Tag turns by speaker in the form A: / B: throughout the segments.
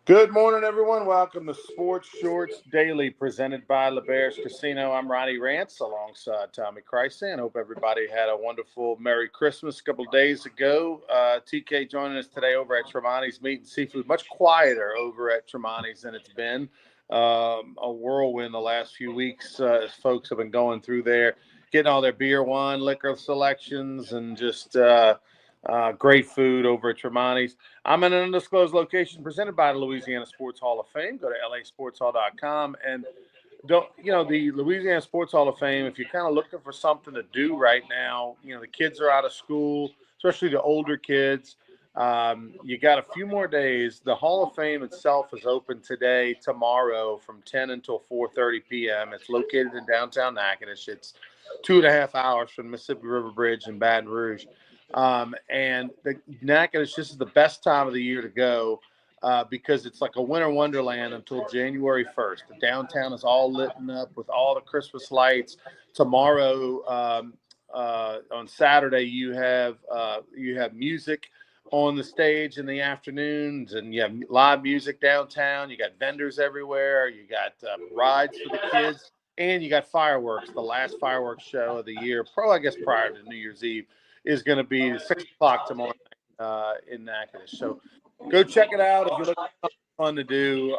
A: Good morning, everyone. Welcome to Sports Shorts Daily, presented by LeBear's Casino. I'm Ronnie Rance, alongside Tommy Chrysan. Hope everybody had a wonderful Merry Christmas a couple of days ago. TK joining us today over at Tremonti's Meat and Seafood. Much quieter over at Tremonti's than it's been. A whirlwind the last few weeks as folks have been going through there, getting all their beer, wine, liquor selections, and just great food over at Tremonti's. I'm in an undisclosed location presented by the Louisiana Sports Hall of Fame. Go to lasportshall.com and the Louisiana Sports Hall of Fame, if you're kind of looking for something to do right now, the kids are out of school, especially the older kids. You got a few more days. The Hall of Fame itself is open today, tomorrow from 10 until 4:30 p.m. It's located in downtown Natchitoches. It's 2.5 hours from the Mississippi River Bridge in Baton Rouge. And the Natchitoches, this is the best time of the year to go because it's like a winter wonderland until January 1st. The downtown is all lit up with all the Christmas lights. Tomorrow, on Saturday, you have music on the stage in the afternoons, and you have live music downtown. You got vendors everywhere. You got rides for the kids, and you got fireworks. The last fireworks show of the year, I guess prior to New Year's Eve, is going to be 6 o'clock tomorrow night in Natchitoches. So go check it out if you're looking for something fun to do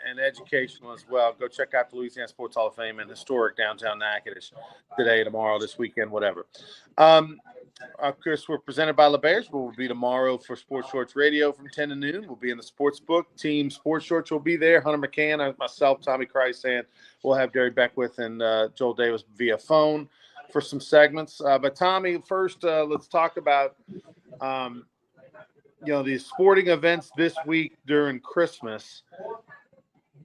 A: and educational as well. Go check out the Louisiana Sports Hall of Fame and historic downtown Natchitoches today, tomorrow, this weekend, whatever. Of course, we're presented by LeBear's. We'll be tomorrow for Sports Shorts Radio from 10 to noon. We'll be in the sports book. Team Sports Shorts will be there. Hunter McCann, myself, Tommy Chrysan. We'll have Derry Beckwith and Joel Davis via phone for some segments. But Tommy, first, let's talk about these sporting events this week during Christmas.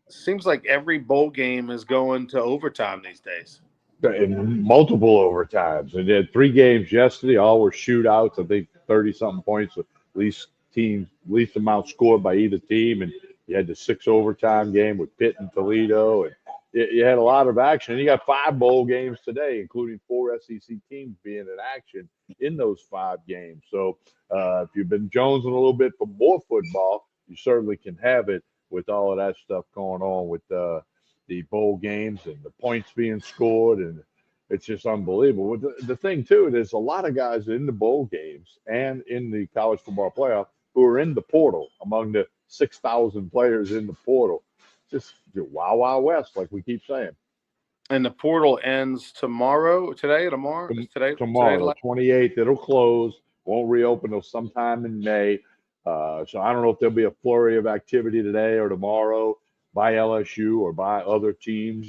A: Seems like every bowl game is going to overtime these days.
B: In multiple overtimes. And they had three games yesterday. All were shootouts. I think 30-something points, least amount scored by either team. And you had the six overtime game with Pitt and Toledo. And you had a lot of action. And you got five bowl games today, including four SEC teams being in action in those five games. So if you've been jonesing a little bit for more football, you certainly can have it with all of that stuff going on with the bowl games and the points being scored, and it's just unbelievable. The thing too, there's a lot of guys in the bowl games and in the college football playoff who are in the portal among the 6,000 players in the portal. Just wow, wow, west, like we keep saying.
A: And the portal ends tomorrow. Today, tomorrow. Is
B: Tomorrow, the 28th, it'll close. Won't reopen till sometime in May. So I don't know if there'll be a flurry of activity today or tomorrow by LSU or by other teams.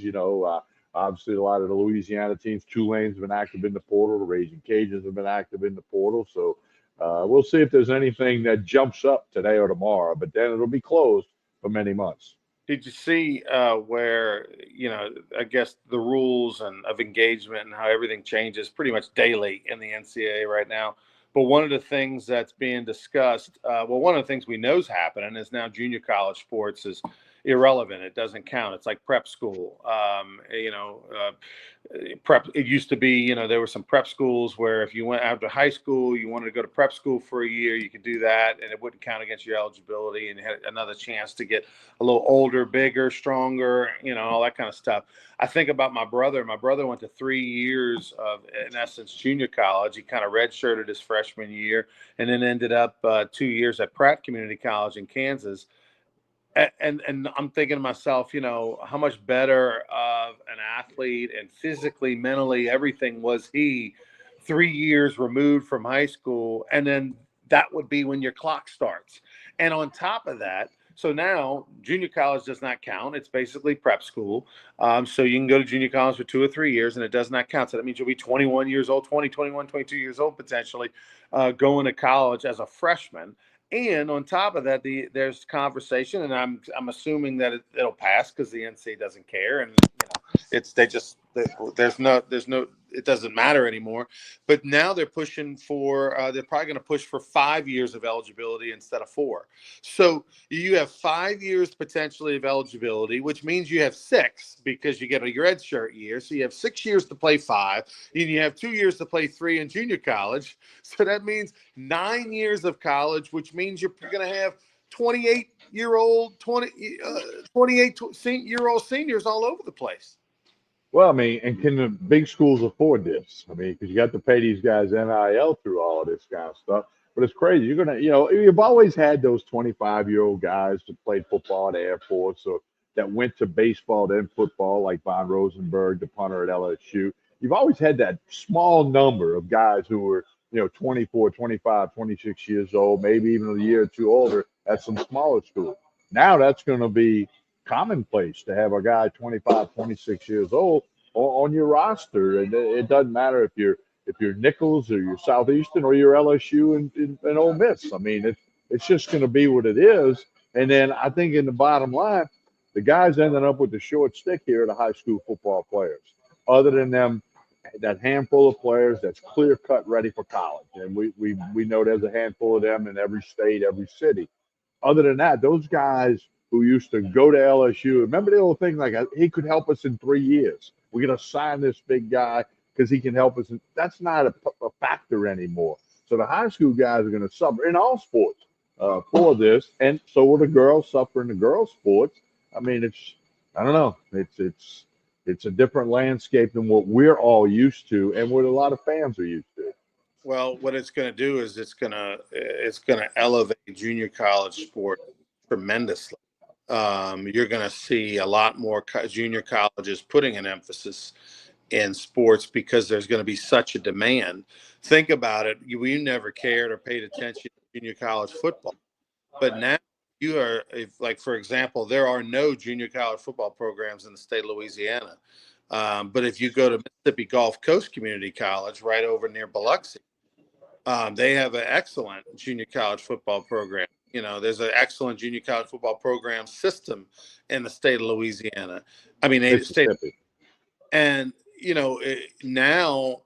B: Obviously a lot of the Louisiana teams, Tulane's been active in the portal, the Raging Cajuns have been active in the portal. So we'll see if there's anything that jumps up today or tomorrow, but then it'll be closed for many months.
A: Did you see where, I guess the rules of engagement and how everything changes pretty much daily in the NCAA right now? But one of the things that's being discussed, one of the things we know is happening is now junior college sports is irrelevant. It doesn't count. It's like prep school. Prep. It used to be, there were some prep schools where if you went after high school, you wanted to go to prep school for a year, you could do that, and it wouldn't count against your eligibility, and you had another chance to get a little older, bigger, stronger, all that kind of stuff. I think about my brother. My brother went to 3 years of, in essence, junior college. He kind of redshirted his freshman year, and then ended up 2 years at Pratt Community College in Kansas. And I'm thinking to myself, how much better of an athlete and physically, mentally, everything was he 3 years removed from high school? And then that would be when your clock starts. And on top of that, so now junior college does not count. It's basically prep school. So you can go to junior college for 2 or 3 years and it does not count. So that means you'll be 21 years old, 21, 22 years old, potentially going to college as a freshman. And on top of that, there's conversation, and I'm assuming that it'll pass because the NCAA doesn't care, and there's no it doesn't matter anymore. But now they're pushing for they're probably going to push for 5 years of eligibility instead of 4. So you have 5 years potentially of eligibility, which means you have 6 because you get a redshirt year. So you have 6 years to play 5, and you have 2 years to play 3 in junior college. So that means 9 years of college, which means you're going to have 28-year-old, 28-year-old seniors all over the place.
B: Well, I mean, and can the big schools afford this? I mean, because you got to pay these guys NIL through all of this kind of stuff. But it's crazy. You're gonna, you've always had those 25-year-old guys that played football at Air Force or that went to baseball then football, like Von Rosenberg, the punter at LSU. You've always had that small number of guys who were, 24, 25, 26 years old, maybe even a year or two older at some smaller schools. Now that's going to be commonplace to have a guy 25, 26 years old on your roster, and it doesn't matter if you're Nichols or you're Southeastern or you're LSU and Ole Miss. I mean, it's just going to be what it is. And then I think in the bottom line, the guys ending up with the short stick here are the high school football players. Other than them, that handful of players that's clear cut ready for college, and we know there's a handful of them in every state, every city. Other than that, those guys who used to go to LSU, remember the old thing like he could help us in 3 years. We're going to sign this big guy because he can help us. That's not a factor anymore. So the high school guys are going to suffer in all sports for this, and so will the girls suffer in the girls' sports. I mean, I don't know, it's a different landscape than what we're all used to, and what a lot of fans are used to.
A: Well, what it's going to do is it's going to elevate junior college sport tremendously. You're going to see a lot more junior colleges putting an emphasis in sports because there's going to be such a demand. Think about it. We never cared or paid attention to junior college football, but now for example, there are no junior college football programs in the state of Louisiana. But if you go to Mississippi Gulf Coast Community College, right over near Biloxi, they have an excellent junior college football program. There's an excellent junior college football program system in the state of Louisiana. I mean,
B: Mississippi.
A: And now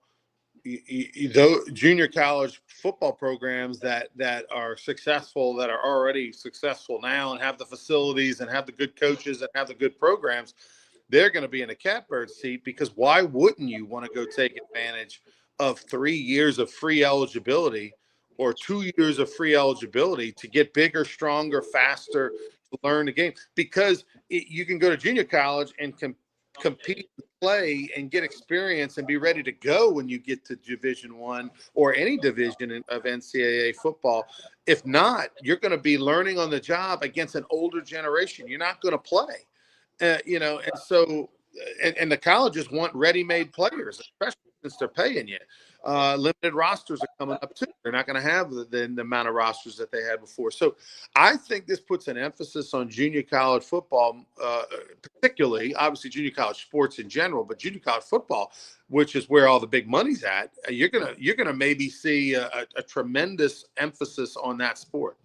A: those junior college football programs that are successful, that are already successful now, and have the facilities and have the good coaches and have the good programs, they're going to be in a catbird seat, because why wouldn't you want to go take advantage of 3 years of free eligibility or 2 years of free eligibility to get bigger, stronger, faster, to learn the game? Because you can go to junior college and compete, play, and get experience and be ready to go when you get to Division I or any division of NCAA football. If not, you're going to be learning on the job against an older generation. You're not going to play. And so, and the colleges want ready-made players, especially since they're paying you. Limited rosters are coming up too. They're not going to have the amount of rosters that they had before. So I think this puts an emphasis on junior college football, particularly, obviously junior college sports in general, but junior college football, which is where all the big money's at. You're gonna maybe see a tremendous emphasis on that sport.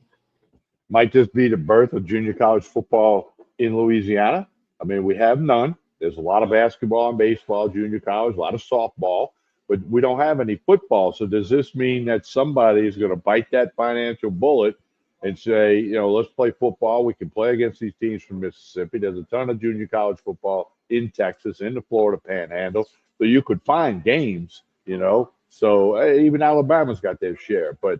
B: Might just be the birth of junior college football in Louisiana. I mean, we have none. There's a lot of basketball and baseball, junior college, a lot of softball, but we don't have any football. So does this mean that somebody is going to bite that financial bullet and say, let's play football? We can play against these teams from Mississippi. There's a ton of junior college football in Texas, in the Florida Panhandle. So you could find games, So even Alabama's got their share. But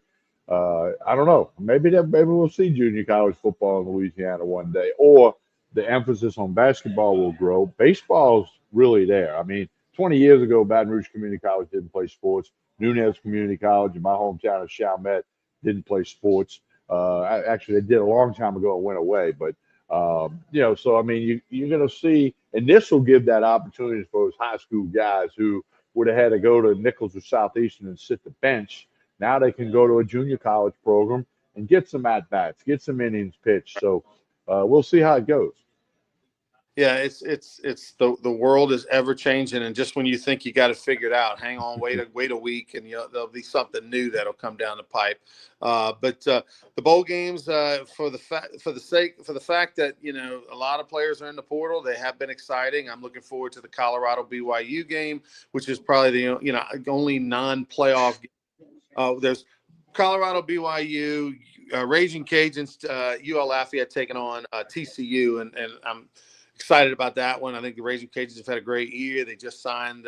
B: I don't know. Maybe we'll see junior college football in Louisiana one day, or the emphasis on basketball will grow. Baseball's really there. I mean, 20 years ago, Baton Rouge Community College didn't play sports. Nunez Community College in my hometown of Chalmette didn't play sports. Actually, they did a long time ago. It went away. But, so, I mean, you're going to see, and this will give that opportunity for those high school guys who would have had to go to Nichols or Southeastern and sit the bench. Now they can go to a junior college program and get some at-bats, get some innings pitched. So we'll see how it goes.
A: Yeah, it's the world is ever changing, and just when you think you got it figured out, hang on, wait a week, and there'll be something new that'll come down the pipe. But the bowl games, for the fact that a lot of players are in the portal, they have been exciting. I'm looking forward to the Colorado BYU game, which is probably the only non-playoff game. There's Colorado BYU, Raging Cajuns, UL Lafayette taking on TCU, and I'm excited about that one. I think the Raging Cajuns have had a great year. They just signed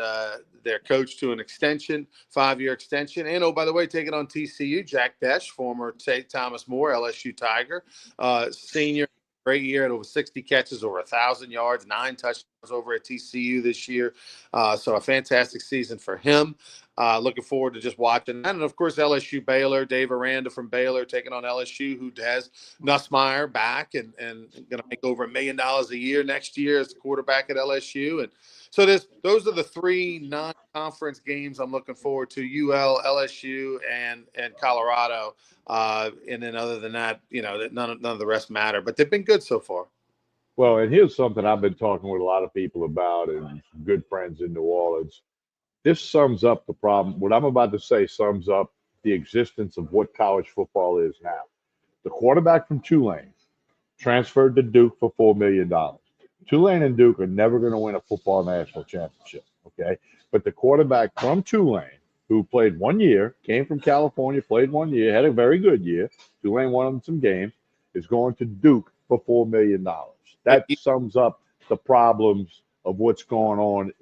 A: their coach to an extension, 5-year extension. And, oh, by the way, taking on TCU, Jack Besh, former Thomas More, LSU Tiger, senior, great year at over 60 catches, over 1,000 yards, 9 touchdowns over at TCU this year. So a fantastic season for him. Looking forward to just watching that. And, of course, LSU Baylor, Dave Aranda from Baylor taking on LSU, who has Nussmeier back and going to make over $1 million a year next year as quarterback at LSU. And so those are the 3 non-conference games I'm looking forward to: UL, LSU, and Colorado. And then other than that, none of the rest matter. But they've been good so far.
B: Well, and here's something I've been talking with a lot of people about and some good friends in New Orleans. This sums up the problem. What I'm about to say sums up the existence of what college football is now. The quarterback from Tulane transferred to Duke for $4 million. Tulane and Duke are never going to win a football national championship, okay? But the quarterback from Tulane, who played 1 year, came from California, played 1 year, had a very good year. Tulane won some games, is going to Duke for $4 million. That sums up the problems of what's going on,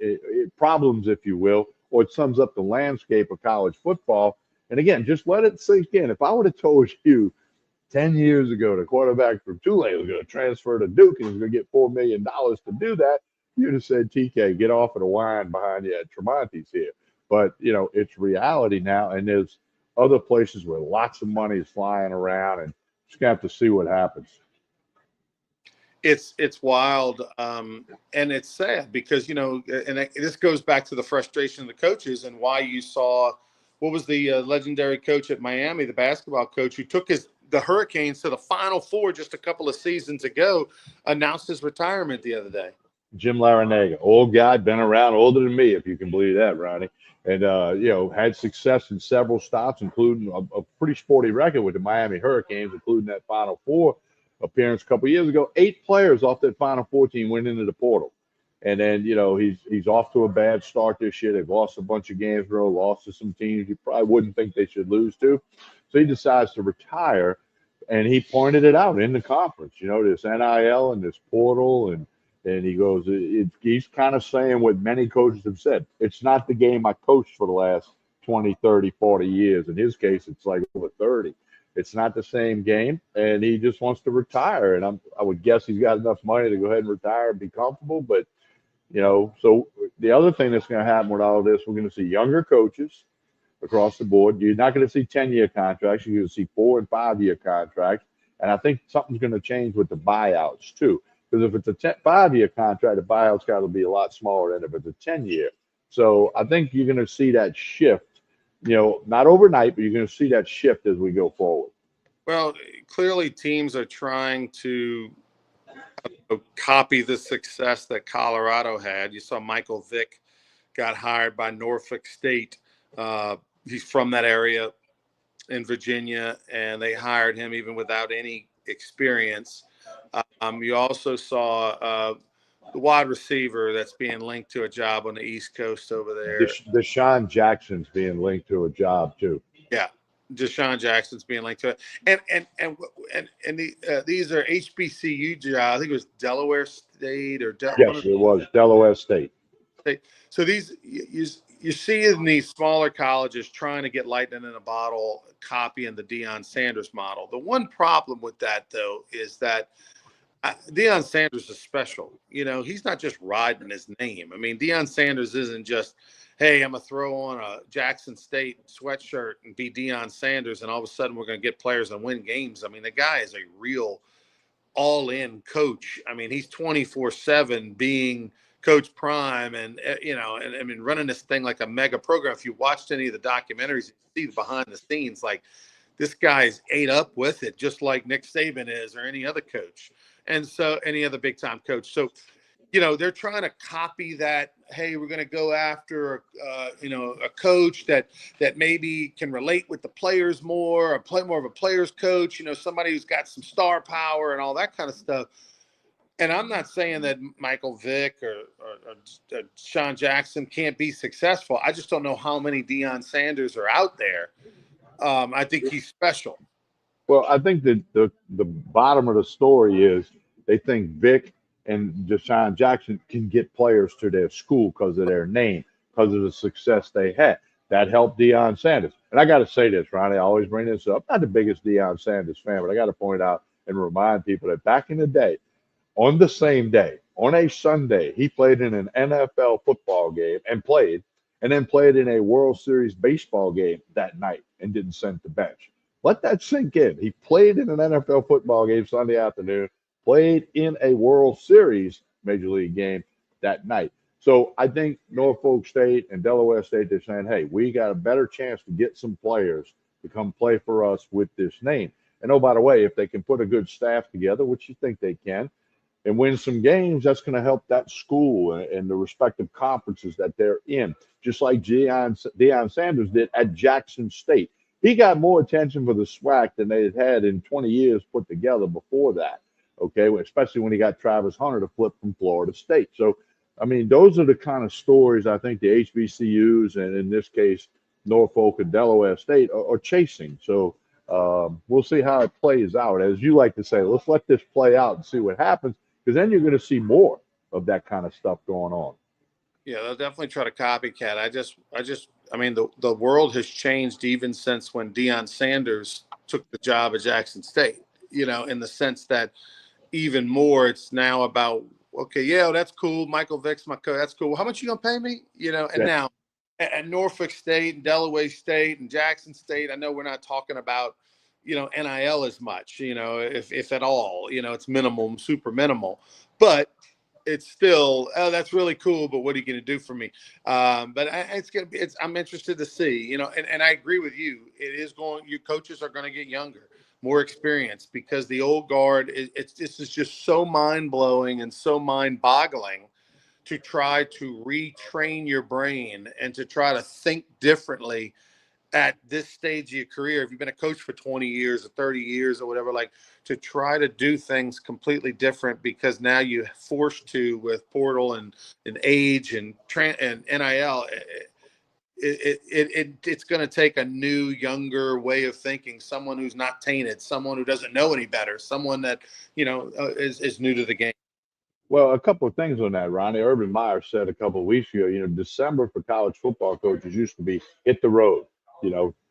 B: problems, if you will, or it sums up the landscape of college football. And again, just let it sink in. If I would have told you 10 years ago the quarterback from Tulane was going to transfer to Duke and was going to get $4 million to do that, you'd have said, TK, get off of the wine behind you at Tremonti's here. But, it's reality now, and there's other places where lots of money is flying around, and just going to have to see what happens.
A: It's wild, and it's sad because, this goes back to the frustration of the coaches and why you saw what was the legendary coach at Miami, the basketball coach who took the Hurricanes to the Final Four just a couple of seasons ago, announced his retirement the other day.
B: Jim Larinaga, old guy, been around, older than me, if you can believe that, Ronnie. And, had success in several stops, including a pretty sporty record with the Miami Hurricanes, including that Final Four appearance a couple of years ago. 8 players off that Final Four team went into the portal. And then, he's off to a bad start this year. They've lost a bunch of games in a row, lost to some teams you probably wouldn't think they should lose to. So he decides to retire, and he pointed it out in the conference, this NIL and this portal. And he goes, he's kind of saying what many coaches have said. It's not the game I coached for the last 20, 30, 40 years. In his case, it's like over 30. It's not the same game, and he just wants to retire. And I would guess he's got enough money to go ahead and retire and be comfortable. But, so the other thing that's going to happen with all of this, we're going to see younger coaches across the board. You're not going to see 10-year contracts. You're going to see 4- and 5-year contracts. And I think something's going to change with the buyouts, too. Because if it's a 5-year contract, the buyout's got to be a lot smaller than if it's a 10-year. So I think you're going to see that shift. Not overnight, but you're going to see that shift as we go forward.
A: Well, clearly teams are trying to copy the success that Colorado had. You saw Michael Vick got hired by Norfolk State. He's from that area in Virginia, and they hired him even without any experience. You also saw the wide receiver that's being linked to a job on the East Coast over there.
B: Deshaun Jackson's being linked to a job too.
A: Yeah, Deshaun Jackson's being linked to it, and these are HBCU jobs. I think it was Delaware State or
B: yes, it was Delaware State.
A: So these you see in these smaller colleges trying to get lightning in a bottle, copying the Deion Sanders model. The one problem with that, though, is that Deion Sanders is special. He's not just riding his name. I mean, Deion Sanders isn't just, hey, I'm going to throw on a Jackson State sweatshirt and be Deion Sanders, and all of a sudden we're going to get players and win games. I mean, the guy is a real all-in coach. I mean, he's 24/7 being Coach Prime and I mean, running this thing like a mega program. If you watched any of the documentaries, you see behind the scenes, like this guy's ate up with it, just like Nick Saban is or any other coach. And so any other big time coach. So, they're trying to copy that. Hey, we're going to go after, a coach that maybe can relate with the players more, or play more of a player's coach, somebody who's got some star power and all that kind of stuff. And I'm not saying that Michael Vick or Sean Jackson can't be successful. I just don't know how many Deion Sanders are out there. I think he's special.
B: Well, I think that the bottom of the story is they think Vic and Deshaun Jackson can get players to their school because of their name, because of the success they had. That helped Deion Sanders. And I got to say this, Ronnie, I always bring this up. I'm not the biggest Deion Sanders fan, but I got to point out and remind people that back in the day, on the same day, on a Sunday, he played in an NFL football game and played, and then played in a World Series baseball game that night and didn't send the bench. Let that sink in. He played in an NFL football game Sunday afternoon, played in a World Series Major League game that night. So I think Norfolk State and Delaware State, they're saying, hey, we got a better chance to get some players to come play for us with this name. And oh, by the way, if they can put a good staff together, which you think they can, and win some games, that's going to help that school and the respective conferences that they're in, just like Deion Sanders did at Jackson State. He got more attention for the SWAC than they had in 20 years put together before that, okay, especially when he got Travis Hunter to flip from Florida State. So, I mean, those are the kind of stories I think the HBCUs, and in this case, Norfolk and Delaware State, are chasing. So, we'll see how it plays out. As you like to say, let's let this play out and see what happens, because then you're going to see more of that kind of stuff going on.
A: Yeah, they'll definitely try to copycat. I mean, the world has changed even since when Deion Sanders took the job at Jackson State. In the sense that even more, it's now about, okay, yeah, that's cool. Michael Vick's my coach. That's cool. How much you gonna pay me? And
B: Yeah.
A: now at Norfolk State and Delaware State and Jackson State, I know we're not talking about NIL as much. If at all, it's minimal, super minimal, but it's still, oh, that's really cool, but what are you going to do for me? But it's going to be, I'm interested to see, and I agree with you. It is going, your coaches are going to get younger, more experienced, because the old guard, this is just so mind blowing and so mind boggling to try to retrain your brain and to try to think differently at this stage of your career, if you've been a coach for 20 years or 30 years or whatever, like, to try to do things completely different, because now you're forced to, with portal and age and NIL, it's going to take a new, younger way of thinking, someone who's not tainted, someone who doesn't know any better, someone that, is new to the game.
B: Well, a couple of things on that, Ronnie. Urban Meyer said a couple of weeks ago, December for college football coaches used to be hit the road,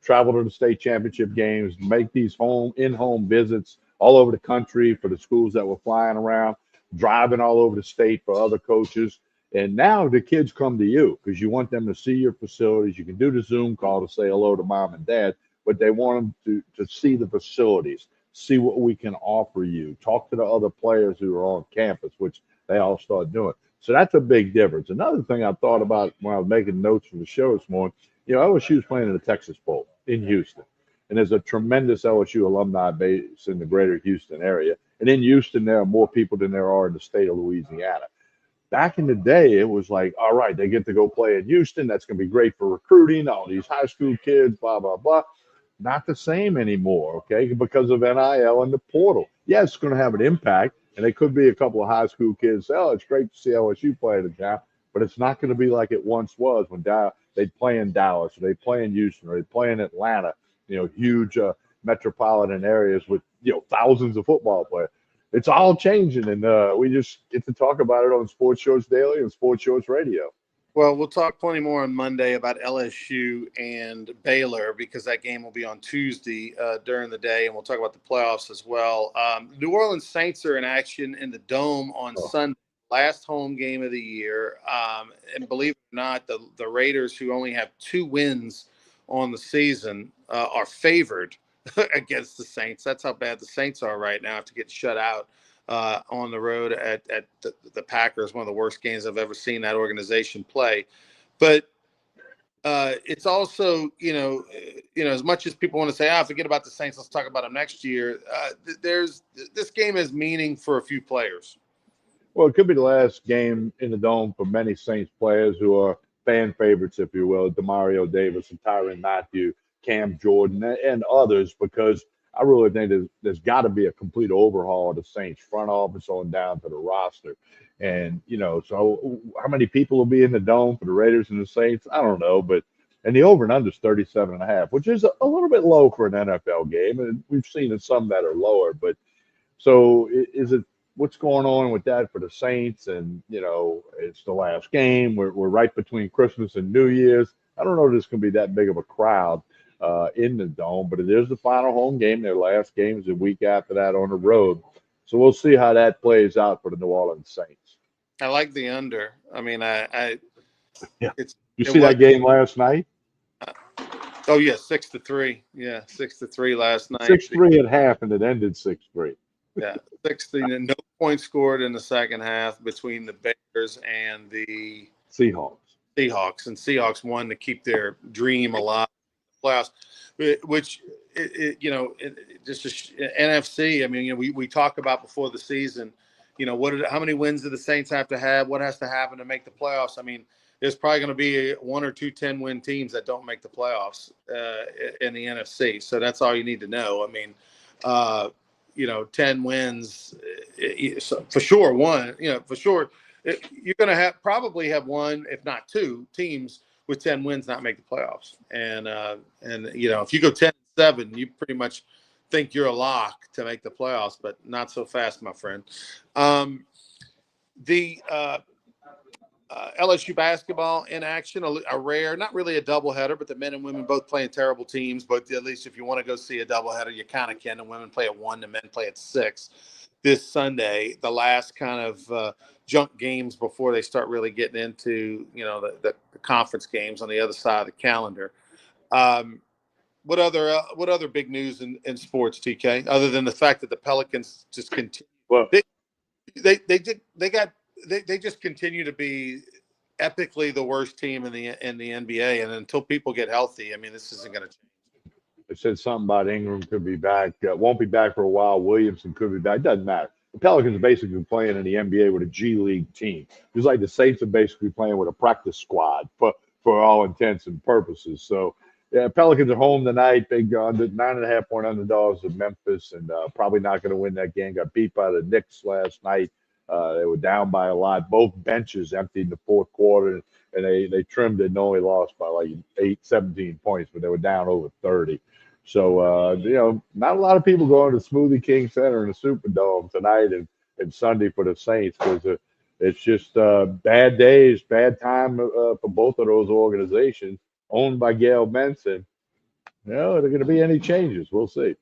B: travel to the state championship games, make these in-home visits all over the country for the schools that were flying around, driving all over the state for other coaches. And now the kids come to you because you want them to see your facilities. You can do the Zoom call to say hello to mom and dad, but they want them to see the facilities, see what we can offer you, talk to the other players who are on campus, which they all start doing. So that's a big difference. Another thing I thought about when I was making notes for the show this morning, LSU is playing in the Texas Bowl in Houston. And there's a tremendous LSU alumni base in the greater Houston area. And in Houston, there are more people than there are in the state of Louisiana. Back in the day, it was like, all right, they get to go play in Houston. That's going to be great for recruiting, all these high school kids, blah, blah, blah. Not the same anymore, okay, because of NIL and the portal. Yeah, it's going to have an impact, and it could be a couple of high school kids say, oh, it's great to see LSU play in the town, but it's not going to be like it once was when they'd play in Dallas, or they'd play in Houston, or they'd play in Atlanta, huge metropolitan areas with, thousands of football players. It's all changing, and we just get to talk about it on Sports Shorts Daily and Sports Shorts Radio.
A: Well, we'll talk plenty more on Monday about LSU and Baylor, because that game will be on Tuesday during the day, and we'll talk about the playoffs as well. New Orleans Saints are in action in the Dome on Sunday, last home game of the year. And believe it or not, the Raiders, who only have 2 wins on the season, are favored against the Saints. That's how bad the Saints are right now, to get shut out on the road at the Packers. One of the worst games I've ever seen that organization play. But it's also, as much as people want to say, forget about the Saints, let's talk about them next year. This game has meaning for a few players.
B: Well, it could be the last game in the Dome for many Saints players who are fan favorites, if you will, Demario Davis and Tyrann Mathieu, Cam Jordan, and others, because I really think there's got to be a complete overhaul of the Saints front office on down to the roster. And, so how many people will be in the Dome for the Raiders and the Saints? I don't know, and the over and under is 37.5, which is a little bit low for an NFL game. And we've seen some that are lower, but so is it what's going on with that for the Saints. And, it's the last game. We're right between Christmas and New Year's. I don't know if there's going to be that big of a crowd in the Dome, but it is the final home game. Their last game is a week after that on the road. So we'll see how that plays out for the New Orleans Saints.
A: I like the under. I mean,
B: Yeah.
A: it's
B: You
A: it
B: see
A: was
B: that game last night?
A: oh yeah, 6-3. Yeah, 6-3 last night.
B: 6-3 at half, and it ended 6-3.
A: Yeah, 60. No points scored in the second half between the Bears and the
B: Seahawks.
A: And Seahawks won to keep their dream alive in the playoffs, which just NFC. I mean, we talk about before the season. How many wins do the Saints have to have? What has to happen to make the playoffs? I mean, there's probably going to be one or two 10-win teams that don't make the playoffs in the NFC. So that's all you need to know. I mean, 10 wins for sure. For sure. You're going to probably have one, if not two, teams with 10 wins not make the playoffs. And if you go 10-7, you pretty much think you're a lock to make the playoffs, but not so fast, my friend. The LSU basketball in action, a rare, not really a doubleheader, but the men and women both playing terrible teams. But at least if you want to go see a doubleheader, you kind of can. The women play at 1, the men play at 6 this Sunday. The last kind of junk games before they start really getting into the conference games on the other side of the calendar. What other big news in sports, TK, other than the fact that the Pelicans just continue?
B: Well,
A: They just continue to be epically the worst team in the NBA, and until people get healthy, I mean, this isn't going to change.
B: It said something about Ingram could be back. Won't be back for a while. Williamson could be back. It doesn't matter. The Pelicans are basically playing in the NBA with a G League team. Just like the Saints are basically playing with a practice squad for all intents and purposes. So, yeah, Pelicans are home tonight. Big 9.5-point underdogs of Memphis, and probably not going to win that game. Got beat by the Knicks last night. They were down by a lot. Both benches emptied in the fourth quarter, and they trimmed it and only lost by like 17 points, but they were down over 30. So, not a lot of people going to Smoothie King Center in the Superdome tonight and Sunday for the Saints because it's just bad days, bad time for both of those organizations owned by Gail Benson. Are there going to be any changes? We'll see.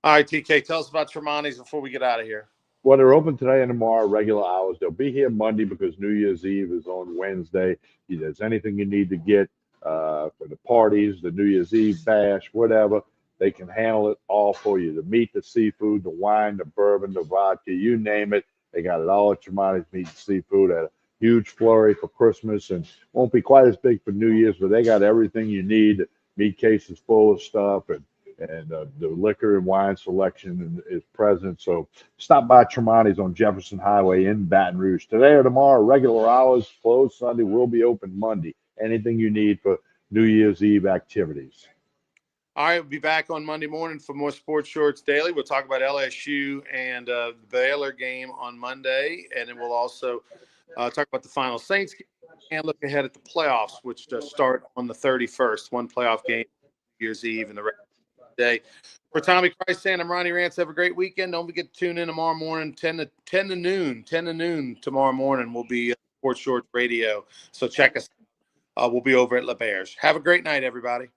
A: All right, TK, tell us about Tremonti's before we get out of here.
B: Well, they're open today and tomorrow, regular hours. They'll be here Monday because New Year's Eve is on Wednesday. If there's anything you need to get for the parties, the New Year's Eve bash, whatever, they can handle it all for you. The meat, the seafood, the wine, the bourbon, the vodka, you name it. They got it all at Tremonti's Meat and Seafood at a huge flurry for Christmas, and won't be quite as big for New Year's, but they got everything you need. Meat case is full of stuff, and the liquor and wine selection is present. So stop by Tremonti's on Jefferson Highway in Baton Rouge. Today or tomorrow, regular hours, closed Sunday, will be open Monday. Anything you need for New Year's Eve activities.
A: All right, we'll be back on Monday morning for more Sports Shorts Daily. We'll talk about LSU and the Baylor game on Monday, and then we'll also talk about the final Saints game and look ahead at the playoffs, which start on the 31st. One playoff game, New Year's Eve, and the rest of the day. For Tommy Christ and I'm Ronnie Rance. Have a great weekend. Don't forget to tune in tomorrow morning, 10 to noon tomorrow morning. We'll be Sports Shorts Radio. So check us out. We'll be over at LeBears. Have a great night, everybody.